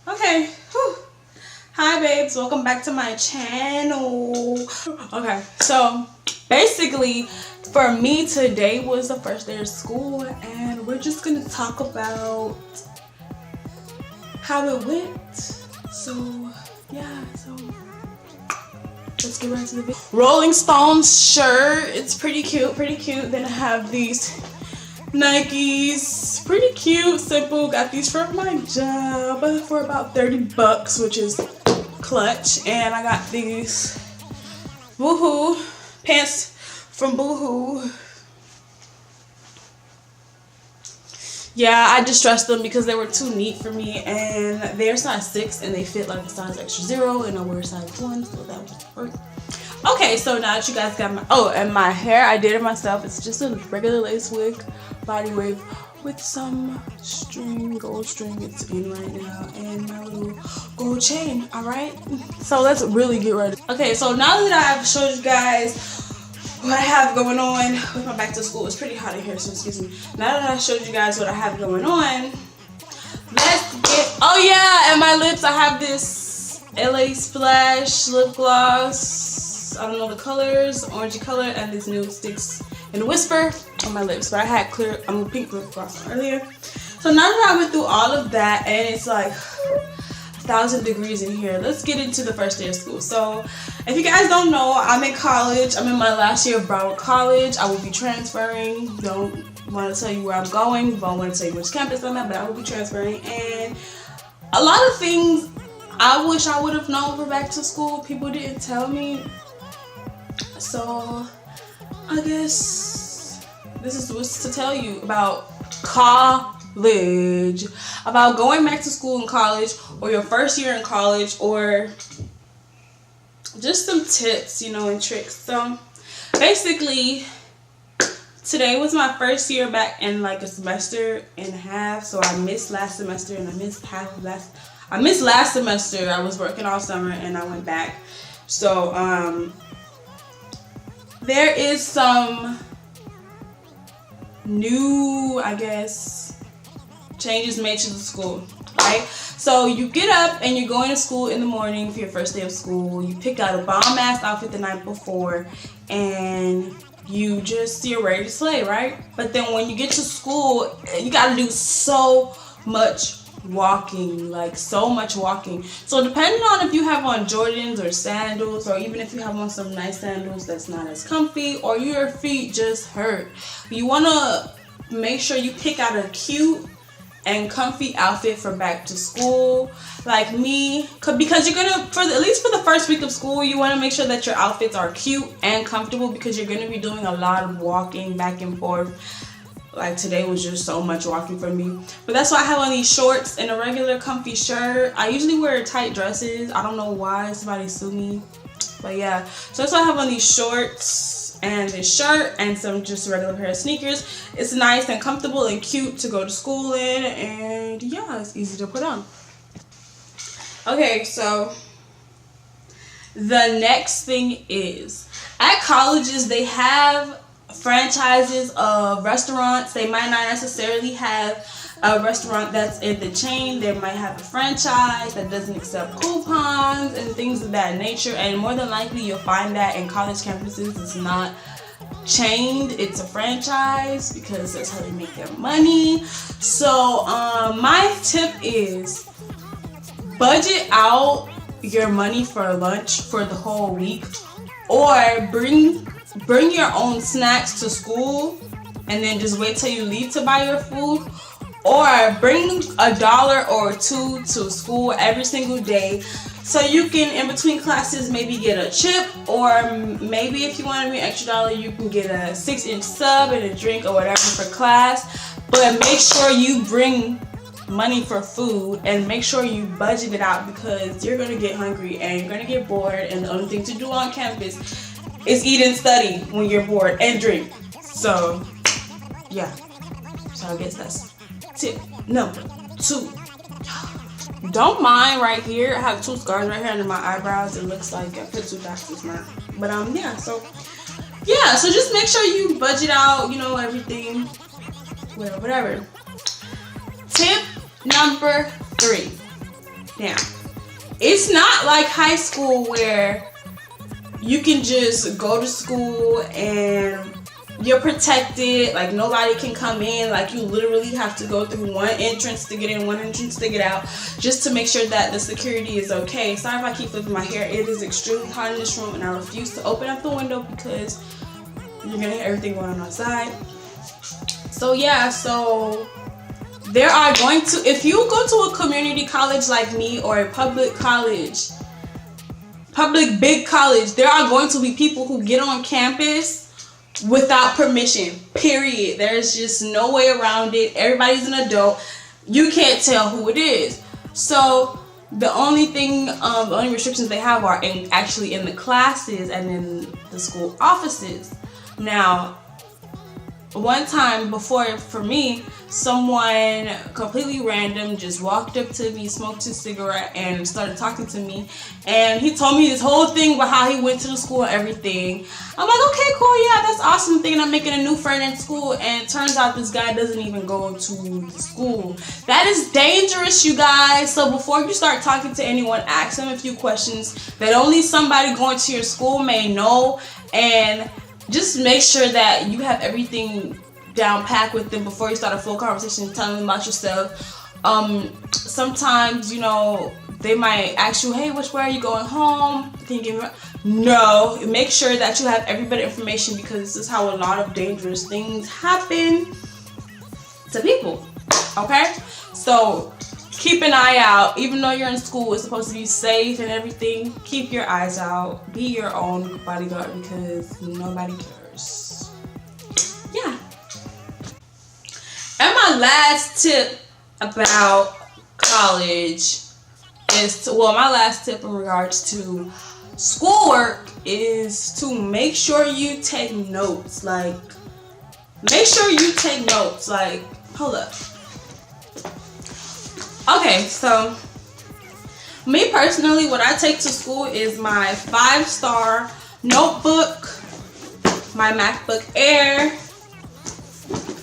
Okay. Whew. Hi babes, welcome back to my channel. Okay, so basically for me today was the first day of school and we're just gonna talk about how it went. So yeah, so let's get right into the video. Rolling Stones shirt, it's pretty cute. Then I have these Nikes, pretty cute, simple. Got these from my job for about $30, which is clutch. And I got these Boohoo pants from Boohoo. Yeah, I distressed them because they were too neat for me, and they're size 6 and they fit like a size extra 0, and I wear size 1, so that was perfect. Okay, so now that you guys got my and my hair, I did it myself. It's just a regular lace wig, body wig with some string, gold string. It's in right now, and my little gold chain. All right, so let's really get ready. Okay, so now that I've showed you guys what I have going on with my back to school, it's pretty hot in here, so excuse me. Now that I showed you guys what I have going on, let's get. Oh yeah, and my lips. I have this LA Splash lip gloss. I don't know the colors, orangey color, and these nude sticks and Whisper on my lips. But I had pink lip gloss earlier. So now that I went through all of that, and it's like 1,000 degrees in here, let's get into the first day of school. So if you guys don't know, I'm in college. I'm in my last year of Broward College. I will be transferring. Don't want to tell you where I'm going. Don't want to tell you which campus I'm at, but I will be transferring. And a lot of things I wish I would have known for back to school. People didn't tell me. So I guess this is what's to tell you about college, about going back to school in college, or your first year in college, or just some tips, and tricks. So basically, today was my first year back in like a semester and a half. So I missed last semester and I missed last semester. I was working all summer and I went back. So there is some new, I guess, changes made to the school, right? So you get up and you're going to school in the morning for your first day of school. You pick out a bomb-ass outfit the night before and you're ready to slay, right? But then when you get to school, you gotta do so much walking, so much walking. So depending on if you have on Jordans or sandals, or even if you have on some nice sandals that's not as comfy, or your feet just hurt, you want to make sure you pick out a cute and comfy outfit for back to school, like me, because you're gonna, at least for the first week of school, you want to make sure that your outfits are cute and comfortable, because you're going to be doing a lot of walking back and forth. Like today was just so much walking for me. But that's why I have on these shorts and a regular comfy shirt. I usually wear tight dresses. I don't know why. Somebody sue me. But yeah. So that's why I have on these shorts and this shirt and some just regular pair of sneakers. It's nice and comfortable and cute to go to school in. And yeah, it's easy to put on. Okay, so the next thing is, at colleges they have franchises of restaurants. They might not necessarily have a restaurant that's in the chain. They might have a franchise that doesn't accept coupons and things of that nature, and more than likely you'll find that in college campuses it's not chained, it's a franchise, because that's how they make their money. So my tip is budget out your money for lunch for the whole week, or bring your own snacks to school and then just wait till you leave to buy your food, or bring $1 or $2 to school every single day, so you can, in between classes, maybe get a chip, or maybe if you want to be an extra dollar, you can get a 6-inch sub and a drink or whatever for class. But make sure you bring money for food and make sure you budget it out, because you're gonna get hungry and you're gonna get bored, and the only thing to do on campus is eat and study when you're bored, and drink. So yeah, so I guess that's tip number 2. Don't mind right here, I have 2 scars right here under my eyebrows. It looks like I put 2 doctors now. But yeah, so just make sure you budget out, everything, whatever. Tip number 3. Now, it's not like high school where you can just go to school and you're protected, like nobody can come in, like you literally have to go through one entrance to get in, one entrance to get out, just to make sure that the security is okay. Sorry if I keep flipping my hair. It is extremely hot in this room and I refuse to open up the window because you're gonna hear everything going on outside. So yeah, so there are going to, if you go to a community college like me or a public college, public big college, there are going to be people who get on campus without permission, period. There's just no way around it. Everybody's an adult. You can't tell who it is. So the only thing, the only restrictions they have are actually in the classes and in the school offices. Now, one time before, for me, someone completely random just walked up to me, smoked his cigarette, and started talking to me. And he told me this whole thing about how he went to the school and everything. I'm like, okay, cool, yeah, that's awesome. Thinking I'm making a new friend in school, and it turns out this guy doesn't even go to the school. That is dangerous, you guys. So before you start talking to anyone, ask them a few questions that only somebody going to your school may know, and just make sure that you have everything down packed with them before you start a full conversation, telling them about yourself. Sometimes, you know, they might ask you, hey, which way are you going home? Can you give me... No, make sure that you have every bit of information, because this is how a lot of dangerous things happen to people, okay? So keep an eye out. Even though you're in school, it's supposed to be safe and everything. Keep your eyes out. Be your own bodyguard, because nobody cares. Yeah. And my last tip about college is my last tip in regards to schoolwork is to make sure you take notes. Like, make sure you take notes. Like, hold up. Okay, so me personally, what I take to school is my 5-star notebook, my MacBook Air,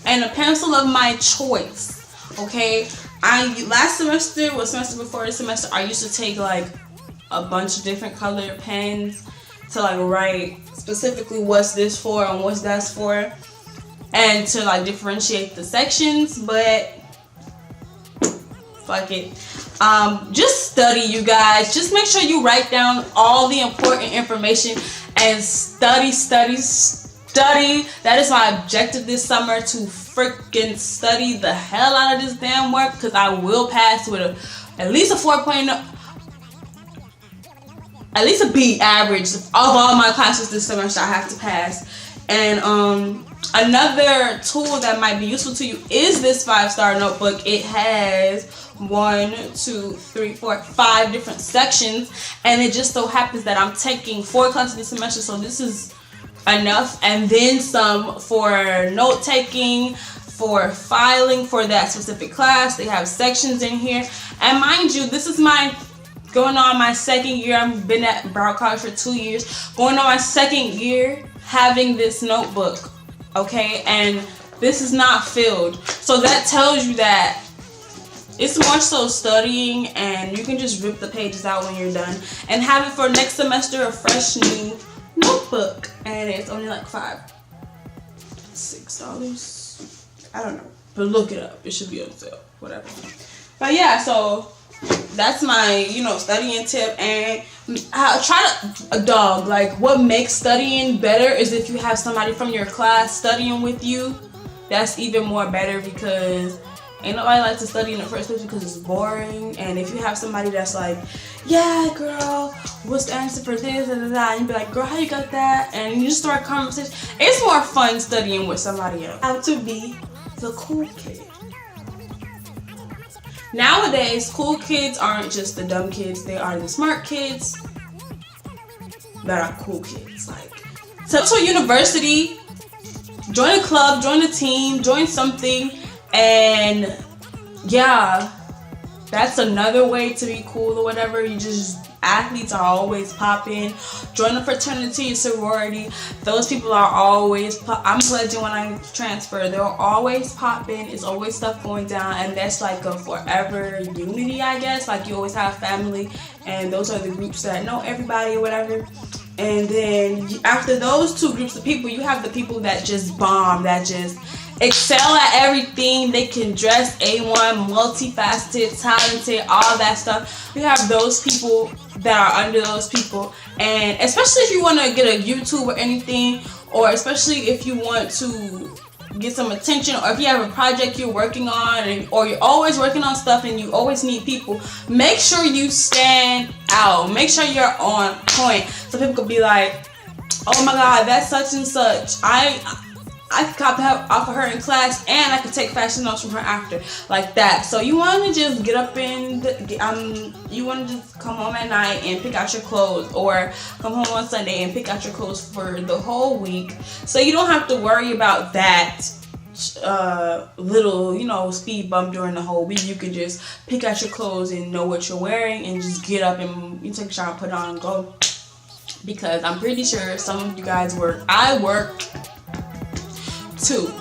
and a pencil of my choice. Okay, last semester, well, semester before this semester, I used to take like a bunch of different colored pens to like write specifically what's this for and what's that's for, and to like differentiate the sections. But fuck it, just study, you guys. Just make sure you write down all the important information and study. That is my objective this summer, to freaking study the hell out of this damn work, because I will pass with at least a 4.0, at least a B average of all my classes this semester. I have to pass. And another tool that might be useful to you is this 5-star notebook. It has 5 different sections, and it just so happens that I'm taking 4 classes this semester, so this is enough, and then some for note taking, for filing for that specific class. They have sections in here, and mind you, this is going on my 2nd year. I've been at Broward College for 2 years, going on my 2nd year having this notebook, okay, and this is not filled. So that tells you that it's more so studying, and you can just rip the pages out when you're done and have it for next semester, a fresh new notebook. And it's only like $6, I don't know, but look it up, it should be on sale, whatever. But yeah, so that's my, studying tip. And like, what makes studying better is if you have somebody from your class studying with you. That's even more better, because ain't nobody like to study in the first place because it's boring. And if you have somebody that's like, yeah, girl, what's the answer for this, and you be like, girl, how you got that? And you just start a conversation. It's more fun studying with somebody else. How to be the cool kid. Nowadays, cool kids aren't just the dumb kids. They are the smart kids that are cool kids. Like, so to a university, join a club, join a team, join something, and yeah, that's another way to be cool or whatever. You just, athletes are always popping. Join a fraternity, a sorority. Those people are always I'm pledging when I transfer. They're always popping. It's always stuff going down, and that's like a forever unity, I guess. Like, you always have family, and those are the groups that know everybody or whatever. And then after those two groups of people, you have the people that just bomb, that just excel at everything. They can dress A1, multifaceted, talented, all that stuff. You have those people that are under those people. And especially if you want to get a YouTube or anything, or especially if you want to get some attention, or if you have a project you're working on, or you're always working on stuff and you always need people, make sure you stand out. Make sure you're on point, so people could be like, oh my god, that's such and such. I could copy off of her in class, and I could take fashion notes from her after, like that. So you want to just get up in you want to just come home at night and pick out your clothes, or come home on Sunday and pick out your clothes for the whole week, so you don't have to worry about that little, you know, speed bump during the whole week. You can just pick out your clothes and know what you're wearing, and just get up and you take a shower, put it on, and go. Because I'm pretty sure some of you guys work. I work too.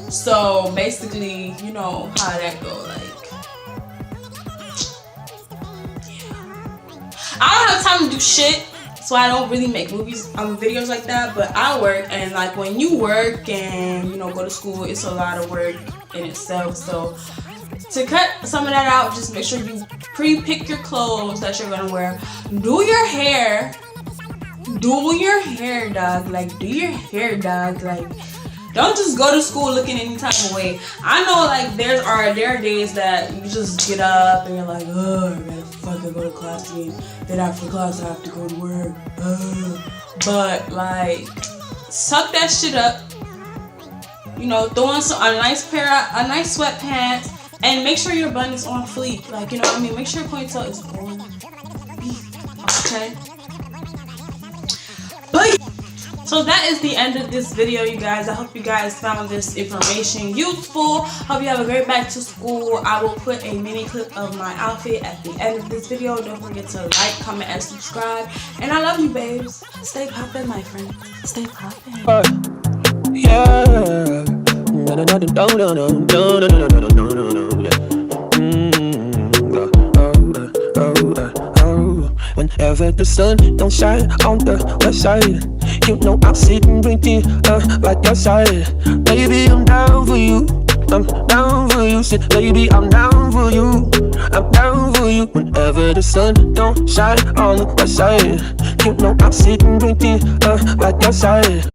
So basically, you know how that go. Like, yeah. I don't have time to do shit, so I don't really make videos like that. But I work, and like, when you work and, you know, go to school, it's a lot of work in itself. So to cut some of that out, just make sure you pre-pick your clothes that you're gonna wear. Do your hair, dog. Like, do your hair, dog. Like, don't just go to school looking any type of way. I know, like, there are days that you just get up and you're like, oh, I gotta fucking go to class again. Then after class, I have to go to work. But, like, suck that shit up. You know, throw on a nice sweatpants, and make sure your bun is on fleek. Like, you know what I mean? Make sure your ponytail is on beat. Okay? But so that is the end of this video, you guys. I hope you guys found this information useful. Hope you have a great back to school. I will put a mini clip of my outfit at the end of this video. Don't forget to like, comment, and subscribe. And I love you, babes. Stay poppin', my friend. Stay poppin'. Yeah. Whenever the sun don't shine on the west side, you know I'll sit and drink it by your side. Baby, I'm down for you. I'm down for you. Say, baby, I'm down for you. I'm down for you. Whenever the sun don't shine on the west side, you know I'll sit and drink it by your side.